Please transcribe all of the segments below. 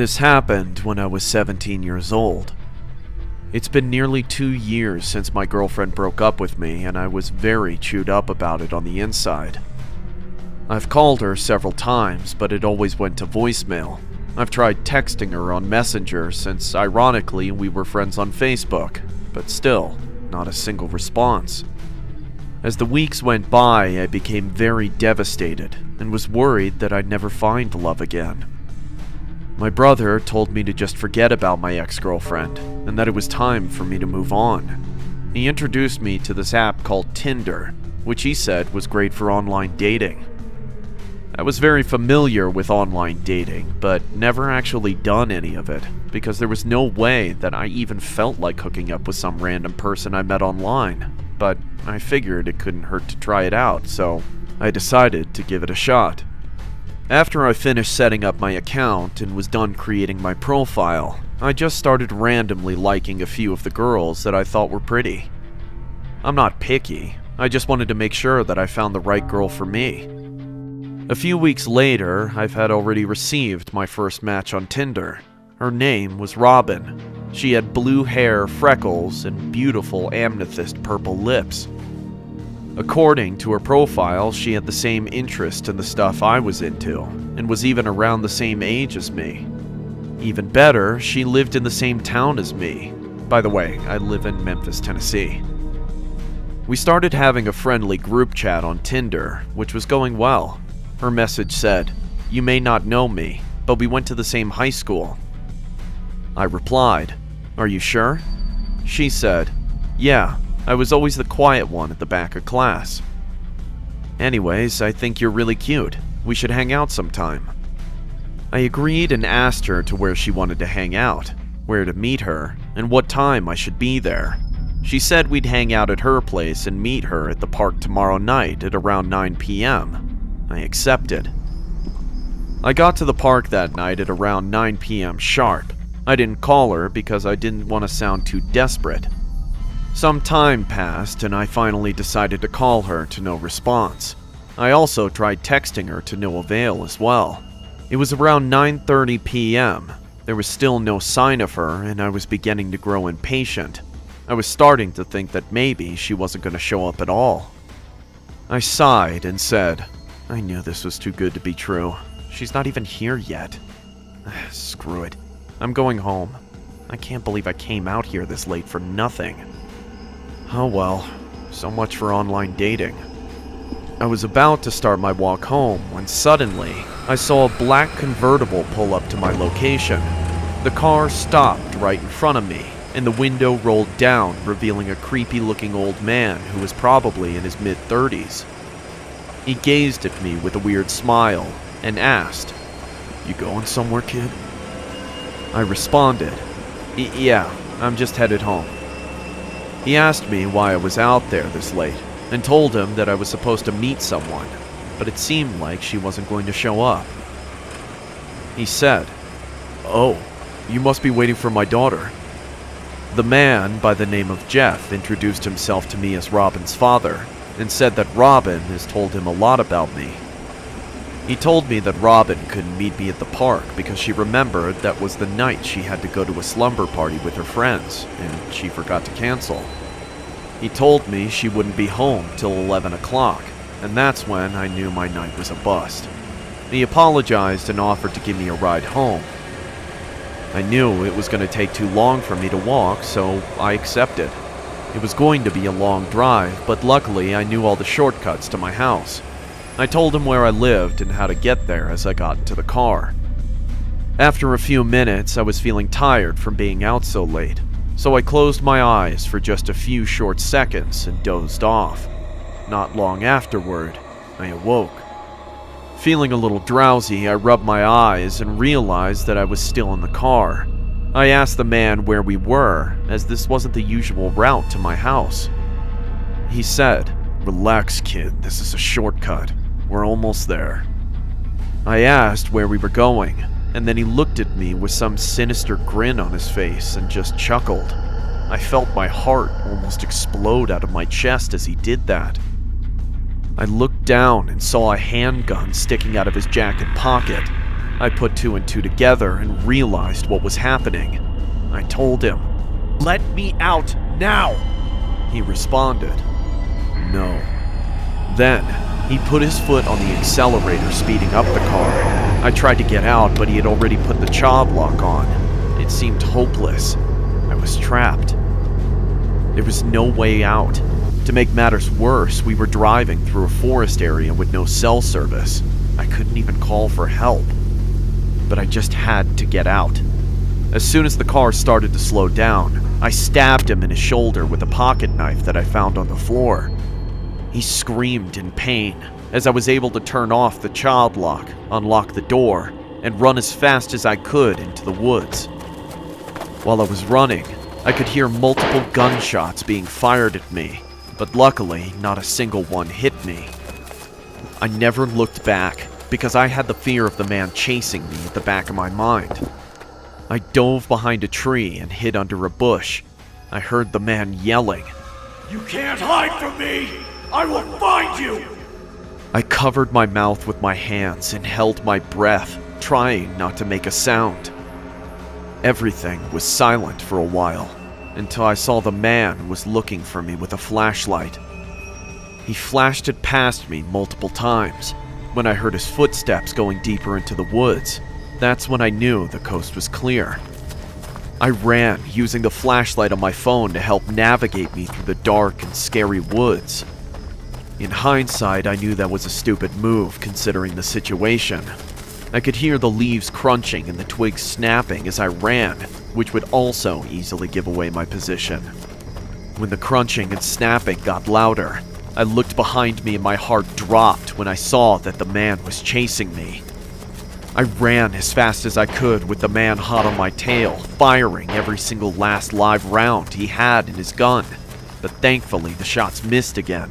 This happened when I was 17 years old. It's been nearly 2 years since my girlfriend broke up with me, and I was very chewed up about it on the inside. I've called her several times, but it always went to voicemail. I've tried texting her on Messenger since, ironically, we were friends on Facebook, but still, not a single response. As the weeks went by, I became very devastated and was worried that I'd never find love again. My brother told me to just forget about my ex-girlfriend and that it was time for me to move on. He introduced me to this app called Tinder, which he said was great for online dating. I was very familiar with online dating, but never actually done any of it because there was no way that I even felt like hooking up with some random person I met online. But I figured it couldn't hurt to try it out, so I decided to give it a shot. After I finished setting up my account and was done creating my profile, I just started randomly liking a few of the girls that I thought were pretty. I'm not picky, I just wanted to make sure that I found the right girl for me. A few weeks later, I've had already received my first match on Tinder. Her name was Robin. She had blue hair, freckles, and beautiful amethyst purple lips. According to her profile, she had the same interest in the stuff I was into, and was even around the same age as me. Even better, she lived in the same town as me. By the way, I live in Memphis, Tennessee. We started having a friendly group chat on Tinder, which was going well. Her message said, "You may not know me, but we went to the same high school." I replied, "Are you sure?" She said, "Yeah, I was always the quiet one at the back of class. Anyways, I think you're really cute. We should hang out sometime." I agreed and asked her to where she wanted to hang out, where to meet her, and what time I should be there. She said we'd hang out at her place and meet her at the park tomorrow night at around 9 p.m. I accepted. I got to the park that night at around 9 p.m. sharp. I didn't call her because I didn't want to sound too desperate. Some time passed and I finally decided to call her to no response. I also tried texting her to no avail as well. It was around 9:30 p.m. There was still no sign of her and I was beginning to grow impatient. I was starting to think that maybe she wasn't going to show up at all. I sighed and said, "I knew this was too good to be true. She's not even here yet. Screw it. I'm going home. I can't believe I came out here this late for nothing." Oh well, so much for online dating. I was about to start my walk home when suddenly I saw a black convertible pull up to my location. The car stopped right in front of me, and the window rolled down, revealing a creepy-looking old man who was probably in his mid-30s. He gazed at me with a weird smile and asked, "You going somewhere, kid?" I responded, "Yeah, I'm just headed home." He asked me why I was out there this late, and told him that I was supposed to meet someone, but it seemed like she wasn't going to show up. He said, "Oh, you must be waiting for my daughter." The man, by the name of Jeff, introduced himself to me as Robin's father, and said that Robin has told him a lot about me. He told me that Robin couldn't meet me at the park because she remembered that was the night she had to go to a slumber party with her friends, and she forgot to cancel. He told me she wouldn't be home till 11 o'clock, and that's when I knew my night was a bust. He apologized and offered to give me a ride home. I knew it was going to take too long for me to walk, so I accepted. It was going to be a long drive, but luckily I knew all the shortcuts to my house. I told him where I lived and how to get there as I got into the car. After a few minutes, I was feeling tired from being out so late, so I closed my eyes for just a few short seconds and dozed off. Not long afterward, I awoke. Feeling a little drowsy, I rubbed my eyes and realized that I was still in the car. I asked the man where we were, as this wasn't the usual route to my house. He said, "Relax, kid, this is a shortcut. We're almost there." I asked where we were going, and then he looked at me with some sinister grin on his face and just chuckled. I felt my heart almost explode out of my chest as he did that. I looked down and saw a handgun sticking out of his jacket pocket. I put two and two together and realized what was happening. I told him, "Let me out now!" He responded, "No." Then, he put his foot on the accelerator, speeding up the car. I tried to get out, but he had already put the child lock on. It seemed hopeless. I was trapped. There was no way out. To make matters worse, we were driving through a forest area with no cell service. I couldn't even call for help. But I just had to get out. As soon as the car started to slow down, I stabbed him in his shoulder with a pocket knife that I found on the floor. He screamed in pain as I was able to turn off the child lock, unlock the door, and run as fast as I could into the woods. While I was running, I could hear multiple gunshots being fired at me, but luckily not a single one hit me. I never looked back because I had the fear of the man chasing me at the back of my mind. I dove behind a tree and hid under a bush. I heard the man yelling, "You can't hide from me! I will find you!" I covered my mouth with my hands and held my breath, trying not to make a sound. Everything was silent for a while, until I saw the man was looking for me with a flashlight. He flashed it past me multiple times. When I heard his footsteps going deeper into the woods, that's when I knew the coast was clear. I ran, using the flashlight on my phone to help navigate me through the dark and scary woods. In hindsight, I knew that was a stupid move considering the situation. I could hear the leaves crunching and the twigs snapping as I ran, which would also easily give away my position. When the crunching and snapping got louder, I looked behind me and my heart dropped when I saw that the man was chasing me. I ran as fast as I could with the man hot on my tail, firing every single last live round he had in his gun, but thankfully the shots missed again.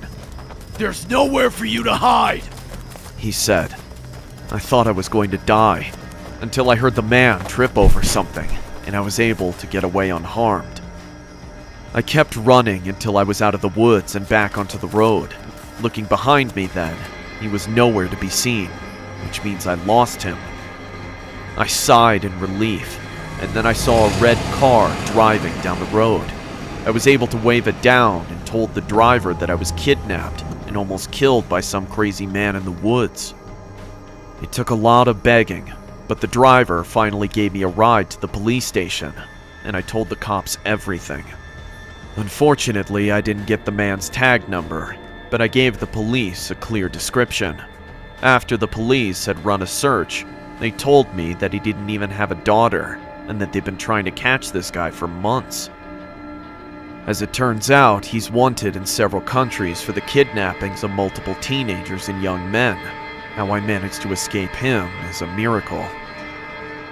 "There's nowhere for you to hide," he said. I thought I was going to die, until I heard the man trip over something, and I was able to get away unharmed. I kept running until I was out of the woods and back onto the road. Looking behind me then, he was nowhere to be seen, which means I lost him. I sighed in relief, and then I saw a red car driving down the road. I was able to wave it down and told the driver that I was kidnapped and almost killed by some crazy man in the woods. It took a lot of begging, but the driver finally gave me a ride to the police station, and I told the cops everything. Unfortunately, I didn't get the man's tag number, but I gave the police a clear description. After the police had run a search, they told me that he didn't even have a daughter, and that they've been trying to catch this guy for months. As it turns out, he's wanted in several countries for the kidnappings of multiple teenagers and young men. How I managed to escape him is a miracle.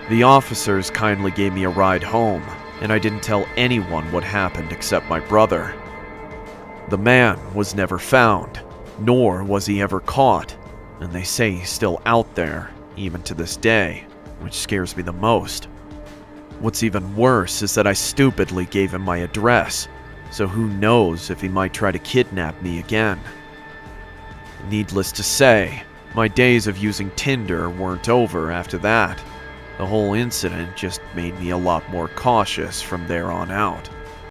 The officers kindly gave me a ride home, and I didn't tell anyone what happened except my brother. The man was never found, nor was he ever caught, and they say he's still out there, even to this day, which scares me the most. What's even worse is that I stupidly gave him my address, so who knows if he might try to kidnap me again. Needless to say, my days of using Tinder weren't over after that. The whole incident just made me a lot more cautious from there on out.